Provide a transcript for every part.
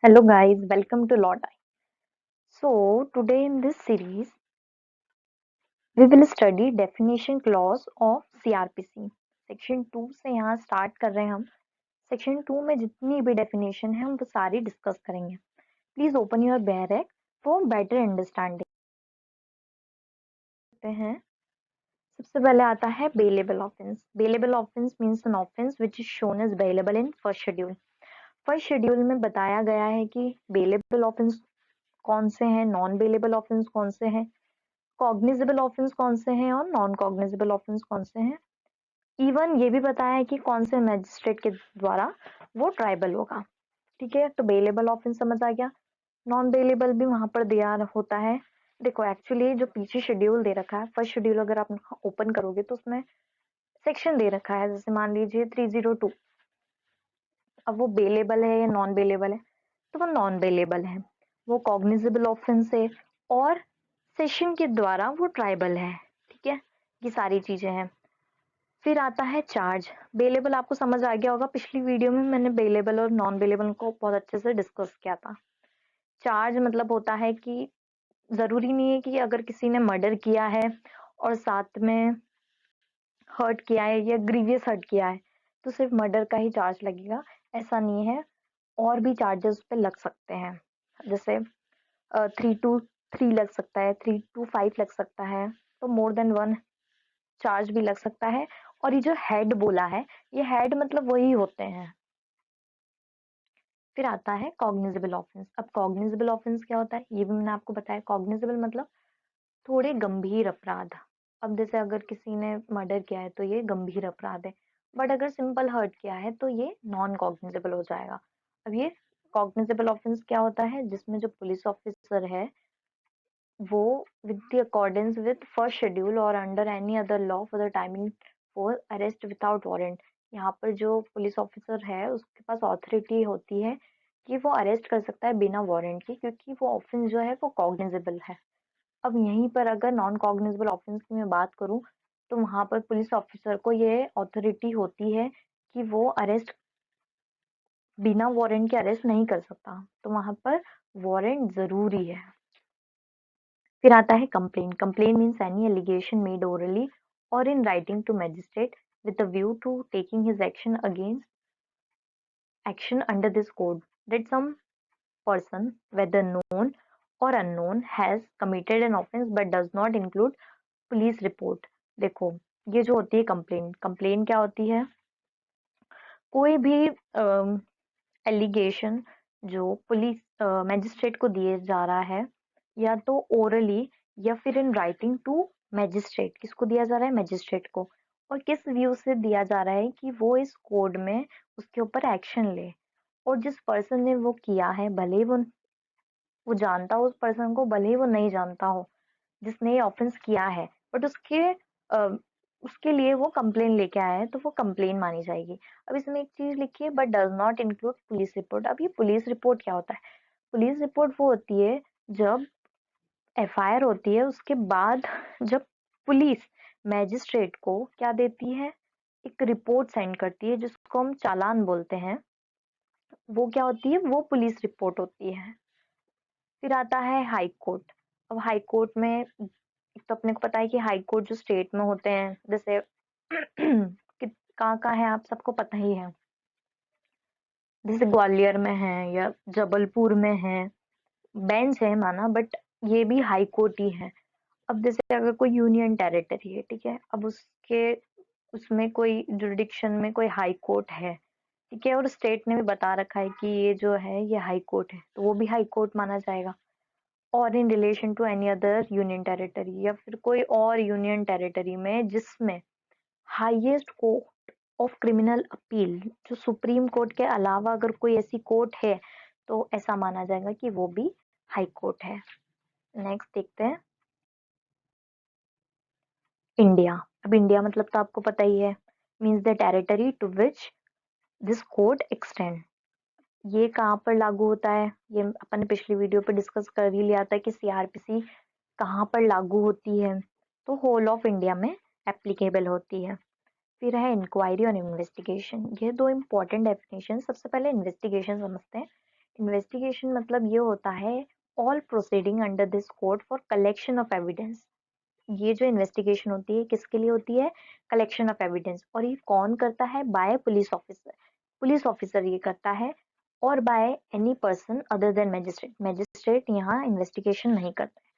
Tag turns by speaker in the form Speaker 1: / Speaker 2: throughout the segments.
Speaker 1: Hello guys, welcome to Law Time. So today in this series we will study definition clause of CRPC. Section 2 से यहाँ start कर रहे हैं हम. Section 2 में जितनी भी डेफिनेशन है हम वो सारी डिस्कस करेंगे. Please open your bare act for better understanding. हैं सबसे पहले आता है bailable offence. Bailable offence means an offence which is shown as bailable in first schedule. First schedule में बताया गया है कि बेलेबल ऑफेंस कौन से हैं, नॉन बेलेबल ऑफेंस कौन से हैं, कॉग्निजेबल ऑफेंस कौन से हैं और नॉन कॉग्निजेबल ऑफेंस कौन से हैं. इवन ये भी बताया है कि कौन से मैजिस्ट्रेट के द्वारा वो ट्राइबल होगा. ठीक है, तो बेलेबल ऑफेंस समझ आ गया. नॉन बेलेबल भी वहां पर दिया होता है. देखो एक्चुअली जो पीछे शेड्यूल दे रखा है, फर्स्ट शेड्यूल अगर आप ओपन करोगे तो उसमें सेक्शन दे रखा है. जैसे मान लीजिए 302. अब वो बेलेबल है या नॉन बेलेबल है, तो वो नॉन बेलेबल है, वो कॉग्निजेबल ऑफेंस है और सेशन के द्वारा वो ट्राइबल है. ठीक है, ये सारी चीजें हैं. फिर आता है चार्ज. बेलेबल आपको समझ आ गया होगा, पिछली वीडियो में मैंने बेलेबल और नॉन बेलेबल को बहुत अच्छे से डिस्कस किया था. चार्ज मतलब होता है कि जरूरी नहीं है कि अगर किसी ने मर्डर किया है और साथ में हर्ट किया है या ग्रीवियस हर्ट किया है तो सिर्फ मर्डर का ही चार्ज लगेगा, ऐसा नहीं है. और भी चार्जेस पे लग सकते हैं. जैसे 3 to 3 लग सकता है, 3 to 5 लग सकता है, तो मोर देन 1 चार्ज भी लग सकता है. और ये जो हेड बोला है, ये हेड मतलब वही होते हैं. फिर आता है कॉग्निजेबल ऑफेंस. अब कॉग्निजेबल ऑफेंस क्या होता है ये भी मैंने आपको बताया. कॉग्निजेबल मतलब थोड़े गंभीर अपराध. अब जैसे अगर किसी ने मर्डर किया है तो ये गंभीर अपराध है, बट अगर सिंपल हर्ट किया है तो ये नॉन कॉग्निजेबल हो जाएगा. अब ये कॉग्निजेबल ऑफेंस क्या होता है, जिसमें जो पुलिस ऑफिसर है वो with the accordance with first schedule or under any other law for the timing for arrest without warrant. यहाँ पर जो पुलिस ऑफिसर है उसके पास ऑथोरिटी होती है कि वो अरेस्ट कर सकता है बिना वारंट के, क्योंकि वो ऑफेंस जो है वो कॉग्निजेबल है. अब यहीं पर अगर नॉन कॉग्निजेबल ऑफेंस की मैं बात करूं तो वहां पर पुलिस ऑफिसर को ये अथॉरिटी होती है कि वो अरेस्ट बिना वारंट के अरेस्ट नहीं कर सकता, तो वहां पर वारंट जरूरी है. फिर आता है complaint. Complaint means any allegation made orally or in writing to magistrate with a view to taking his action under this code that some person, whether known or unknown, has committed an offense but does not include police report. देखो ये जो होती है complaint, complain क्या होती है, कोई भी एलिगेशन जो पुलिस मैजिस्ट्रेट को दिए जा रहा है, या तो ओरली या फिर इन राइटिंग टू मैजिस्ट्रेट. किसको दिया जा रहा है, मैजिस्ट्रेट को. और किस व्यू से दिया जा रहा है कि वो इस कोड में उसके ऊपर एक्शन ले. और जिस पर्सन ने वो किया है, भले ही वो जानता हो उस पर्सन को, भले ही वो नहीं जानता हो जिसने ये ऑफेंस किया है, बट उसके लिए वो कंप्लेन लेके आया है तो वो कंप्लेन मानी जाएगी. अब इसमें एक चीज लिखी है, but does not include police report. अब ये पुलिस रिपोर्ट क्या होता है, पुलिस रिपोर्ट वो होती है जब एफआईआर होती है उसके बाद जब पुलिस मैजिस्ट्रेट को क्या देती है, एक रिपोर्ट सेंड करती है जिसको हम चालान बोलते हैं. वो क्या होती है, वो पुलिस रिपोर्ट होती है. फिर आता है हाई कोर्ट. अब हाई कोर्ट में एक तो अपने को पता है कि हाई कोर्ट जो स्टेट में होते हैं, जैसे कहाँ कहाँ है आप सबको पता ही है, जैसे ग्वालियर में है या जबलपुर में है. बेंच है माना, बट ये भी हाई कोर्ट ही है. अब जैसे अगर कोई यूनियन टेरिटरी है, ठीक है, अब उसके उसमें कोई जुरिडिक्शन में कोई हाई कोर्ट है, ठीक है, और स्टेट ने भी बता रखा है कि ये जो है ये हाई कोर्ट है, तो वो भी हाई कोर्ट माना जाएगा. और in relation to any other union territory, या फिर कोई और यूनियन टेरिटरी में जिसमें highest court of criminal appeal, जो सुप्रीम कोर्ट के अलावा अगर कोई ऐसी कोर्ट है तो ऐसा माना जाएगा कि वो भी हाई कोर्ट है. नेक्स्ट देखते हैं इंडिया. अब इंडिया मतलब तो आपको पता ही है, means the territory to which this code extend. ये कहाँ पर लागू होता है, ये अपन ने पिछली वीडियो पे डिस्कस कर ही लिया था कि सीआरपीसी कहाँ पर लागू होती है, तो होल ऑफ इंडिया में एप्लीकेबल होती है. फिर है इंक्वायरी और इन्वेस्टिगेशन. ये दो इंपॉर्टेंट डेफिनेशन. सबसे पहले इन्वेस्टिगेशन समझते हैं. इन्वेस्टिगेशन मतलब ये होता है all proceeding under this code for collection of evidence. ये जो इन्वेस्टिगेशन होती है किसके लिए होती है? Collection of evidence. और ये कौन करता है? By police officer. Police officer ये करता है, और by any person other than magistrate. Magistrate यहाँ इन्वेस्टिगेशन नहीं करता है।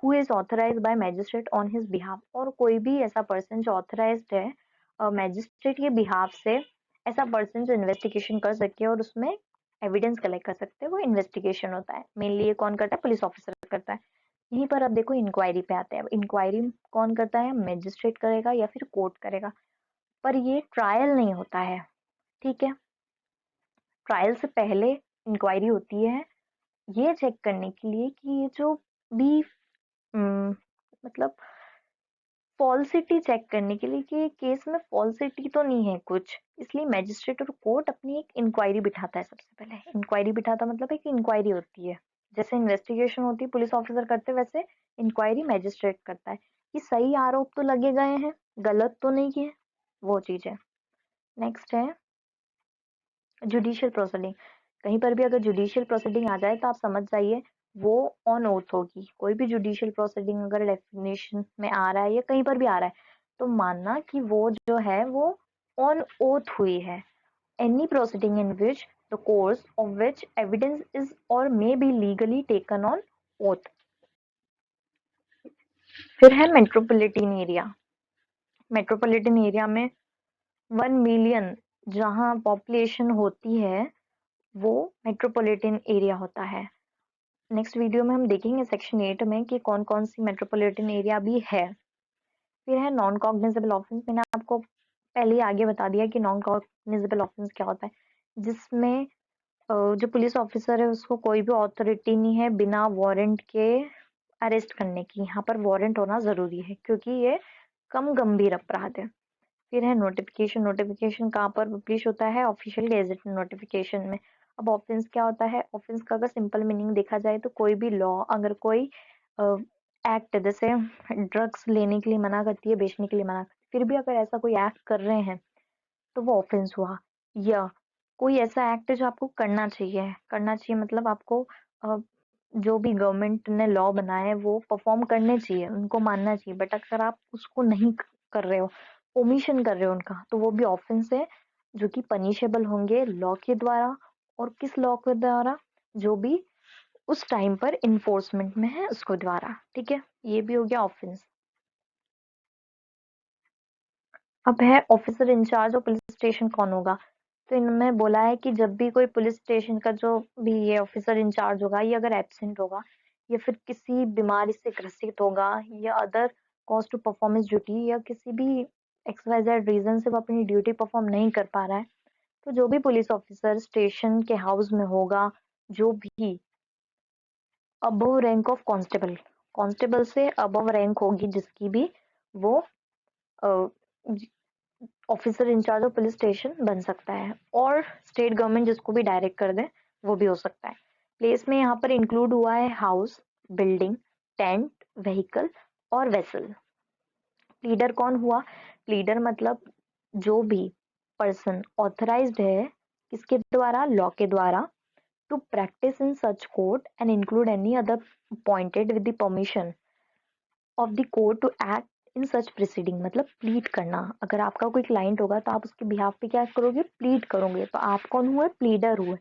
Speaker 1: Who is authorise by magistrate on his behalf. और कोई भी ऐसा पर्सन जो ऑथराइज्ड है मैजिस्ट्रेट के बिहाफ से, ऐसा पर्सन जो इन्वेस्टिगेशन कर सके और उसमें एविडेंस कलेक्ट कर सकते हैं, वो इन्वेस्टिगेशन होता है। मेनली ये कौन करता है? पुलिस ऑफिसर करता है। यहीं पर अब देखो इंक्वायरी पे आते हैं। अब इंक्वायरी कौन करता है? मैजिस्ट्रेट करेगा या फिर कोर्ट करेगा, पर ये ट्रायल नहीं होता है। ठीक है, ट्रायल से पहले इंक्वायरी होती है, ये चेक करने के लिए कि ये जो भी मतलब फॉल्सिटी चेक करने के लिए कि केस में फॉल्सिटी तो नहीं है कुछ। इसलिए मैजिस्ट्रेट और कोर्ट अपनी एक इंक्वायरी बिठाता है। सबसे पहले इंक्वायरी बिठाता मतलब एक इंक्वायरी होती है, जैसे इन्वेस्टिगेशन होती है पुलिस ऑफिसर करते, वैसे इंक्वायरी मैजिस्ट्रेट करता है कि सही आरोप तो लगे गए हैं, गलत तो नहीं किए, वो चीज है। नेक्स्ट है जुडिशियल प्रोसीडिंग। कहीं पर भी अगर जुडिशियल प्रोसीडिंग आ जाए तो आप समझ जाइए वो ऑन ओथ होगी। कोई भी जुडिशियल प्रोसीडिंग अगर डेफिनेशन में आ रहा है या कहीं पर भी आ रहा है तो मानना कि वो जो है वो ऑन ओथ हुई है। Any proceeding in which the course of which evidence is or may be legally taken on oath. फिर है मेट्रोपॉलिटन एरिया। मेट्रोपॉलिटन एरिया में 1 मिलियन जहाँ पॉपुलेशन होती है वो मेट्रोपॉलिटन एरिया होता है। नेक्स्ट वीडियो में हम देखेंगे सेक्शन 8 में कि कौन कौन सी मेट्रोपॉलिटन एरिया भी है। फिर है नॉन कॉग्निजेबल ऑफेंस। मैंने आपको पहले ही आगे बता दिया कि नॉन कॉग्निजेबल ऑफेंस क्या होता है, जिसमें जो पुलिस ऑफिसर है उसको कोई भी अथॉरिटी नहीं है बिना वारंट के अरेस्ट करने की। यहाँ पर वारंट होना जरूरी है क्योंकि ये कम गंभीर अपराध है। फिर है नोटिफिकेशन। नोटिफिकेशन कहाँ पर पब्लिश होता है? ऑफिशियल गेजेट नोटिफिकेशन में। अब ऑफेंस क्या होता है? ऑफेंस का अगर सिंपल मीनिंग देखा जाए तो कोई भी लॉ, अगर कोई एक्ट जैसे ड्रग्स लेने के लिए मना करती है, बेचने के लिए मना करती है, फिर भी अगर ऐसा कोई एक्ट कर रहे हैं तो वो ऑफेंस हुआ। या कोई ऐसा एक्ट है जो आपको करना चाहिए मतलब आपको जो भी गवर्नमेंट ने लॉ बनाए हैं वो परफॉर्म करने चाहिए, उनको मानना चाहिए, बट अगर आप उसको नहीं कर रहे हो, ओमिशन कर रहे हो उनका, तो वो भी ऑफेंस है जो कि पनिशेबल होंगे लॉ के द्वारा। और किस लॉ के द्वारा? जो भी उस टाइम पर इन्फोर्समेंट में है उसको द्वारा। ठीक है, ये भी हो गया ऑफेंस। अब है ऑफिसर इंचार्ज और पुलिस स्टेशन कौन होगा। तो इनमें बोला है कि जब भी कोई पुलिस स्टेशन का जो भी ये ऑफिसर इंचार्ज होगा, ये अगर एब्सेंट होगा या फिर किसी बीमारी से ग्रसित होगा या other cause to performance duty या किसी भी एक्सवाइजेड रीजन से वो अपनी ड्यूटी परफॉर्म नहीं कर पा रहा है, तो जो भी पुलिस ऑफिसर स्टेशन के हाउस में होगा, जो भी above rank of constable, constable से अबव रैंक होगी जिसकी भी, वो officer in charge of police station बन सकता है। और स्टेट गवर्नमेंट जिसको भी डायरेक्ट कर दे वो भी हो सकता है। प्लेस में यहाँ पर इंक्लूड हुआ है हाउस, बिल्डिंग, टेंट, व्हीकल और वेसल। लीडर कौन हुआ? लीडर मतलब जो भी पर्सन ऑथराइज्ड है किसके द्वारा? लॉ के द्वारा, to practise in such court and include any other appointed with the permission of the court to act in such proceeding. मतलब प्लीड करना। अगर आपका कोई क्लाइंट होगा तो आप उसके बिहाफ पे क्या करोगे? प्लीड करोगे। तो आप कौन हुए? प्लीडर हुए।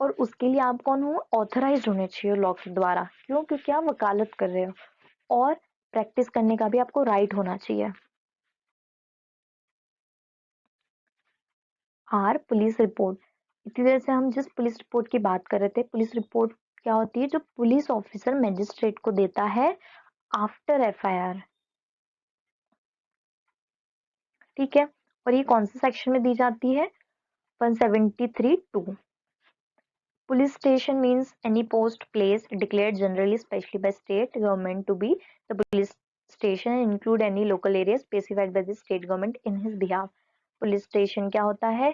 Speaker 1: और उसके लिए आप कौन हो? ऑथराइज्ड होने चाहिए लॉ के द्वारा। क्यों? क्योंकि आप वकालत कर रहे हो। और प्रैक्टिस करने का भी आपको राइट होना चाहिए। Or police report. इतनी देर से हम जिस पुलिस रिपोर्ट की बात कर रहे थे, पुलिस रिपोर्ट क्या होती है? जो पुलिस ऑफिसर मजिस्ट्रेट को देता है आफ्टर एफआईआर। ठीक है, और ये कौन से सेक्शन में दी जाती है? 173(2). Police station means any post place declared generally specially by state government to be the police station and include any local area specified by the state government in his behalf. Police station क्या होता है?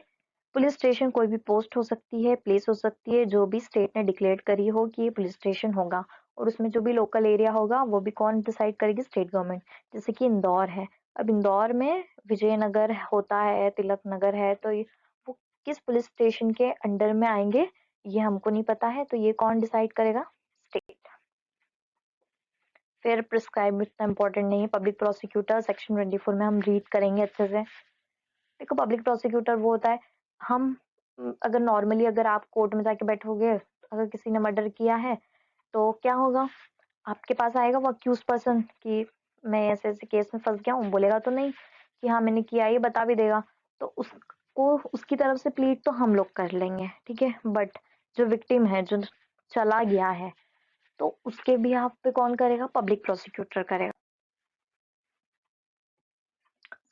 Speaker 1: Police station कोई भी post हो सकती है, place हो सकती है जो भी स्टेट ने डिक्लेयर करी हो कि ये पुलिस स्टेशन होगा, और उसमें जो भी लोकल एरिया होगा वो भी कौन डिसाइड करेगी? State government. जैसे कि इंदौर है, अब इंदौर में विजयनगर होता है, तिलक नगर है, तो वो किस पुलिस स्टेशन के अंडर में आएंगे? ये हमको नहीं पता है, तो ये कौन डिसाइड करेगा? स्टेट। फिर प्रिस्क्राइब इतना इम्पोर्टेंट नहीं है। पब्लिक प्रोसिक्यूटर सेक्शन 24 में हम रीड करेंगे अच्छे से। देखो पब्लिक प्रोसिक्यूटर वो होता है, हम अगर नॉर्मली अगर आप कोर्ट में जाके बैठोगे, अगर किसी ने मर्डर किया है तो क्या होगा, आपके पास आएगा वो अक्यूज पर्सन कि मैं ऐसे ऐसे केस में फंस गया हूँ, बोलेगा तो नहीं कि हाँ मैंने किया, ये बता भी देगा, तो उसको उसकी तरफ से प्लीड तो हम लोग कर लेंगे, ठीक है। बट जो विक्टिम है, जो चला गया है, तो उसके भी आप पे कौन करेगा? पब्लिक प्रोसिक्यूटर करेगा।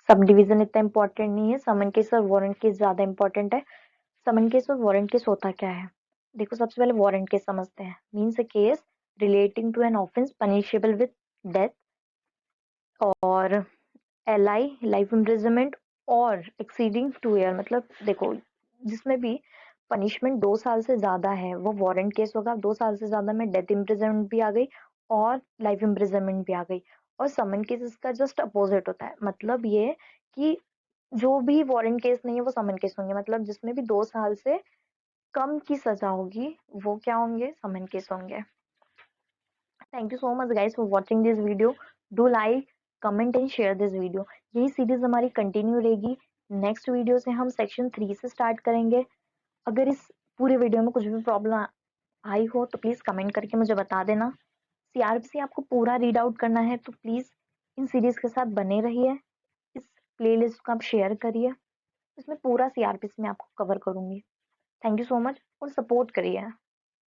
Speaker 1: सब डिवीजन इतना इम्पोर्टेंट नहीं है, समन केस और वारंट केस ज्यादा इम्पोर्टेंट है। समन केस और वारंट केस होता क्या है? देखो सबसे पहले वारंट केस समझते हैं। Means a case relating to an offence punishable with death और एलआई लाइफ इम्प्रिजनमेंट और एक्सीडिंग 2 ईयर। मतलब देखो जिसमें भी पनिशमेंट 2 साल से ज्यादा है वो वारंट केस होगा। 2 साल से ज्यादा में डेथ इम्प्रिजनमेंट भी आ गई और लाइफ इम्प्रिजनमेंट भी आ गई। और समन केस इसका जस्ट अपोजिट होता है। मतलब ये कि जो भी वारंट केस नहीं है वो समन केस होंगे। मतलब जिसमें भी 2 साल से कम की सजा होगी वो क्या होंगे? समन केस होंगे। Thank you so much guys for watching this video. Do like, comment and share this video. यही सीरीज हमारी कंटिन्यू रहेगी। नेक्स्ट वीडियो से हम सेक्शन 3 से स्टार्ट करेंगे। अगर इस पूरे वीडियो में कुछ भी प्रॉब्लम आई हो तो प्लीज कमेंट करके मुझे बता देना। सीआरपीसी आपको पूरा रीड आउट करना है तो प्लीज इन सीरीज के साथ बने रहिए। इस प्लेलिस्ट को आप शेयर करिए, इसमें पूरा सीआरपीसी मैं आपको कवर करूंगी। थैंक यू सो मच और सपोर्ट करिए।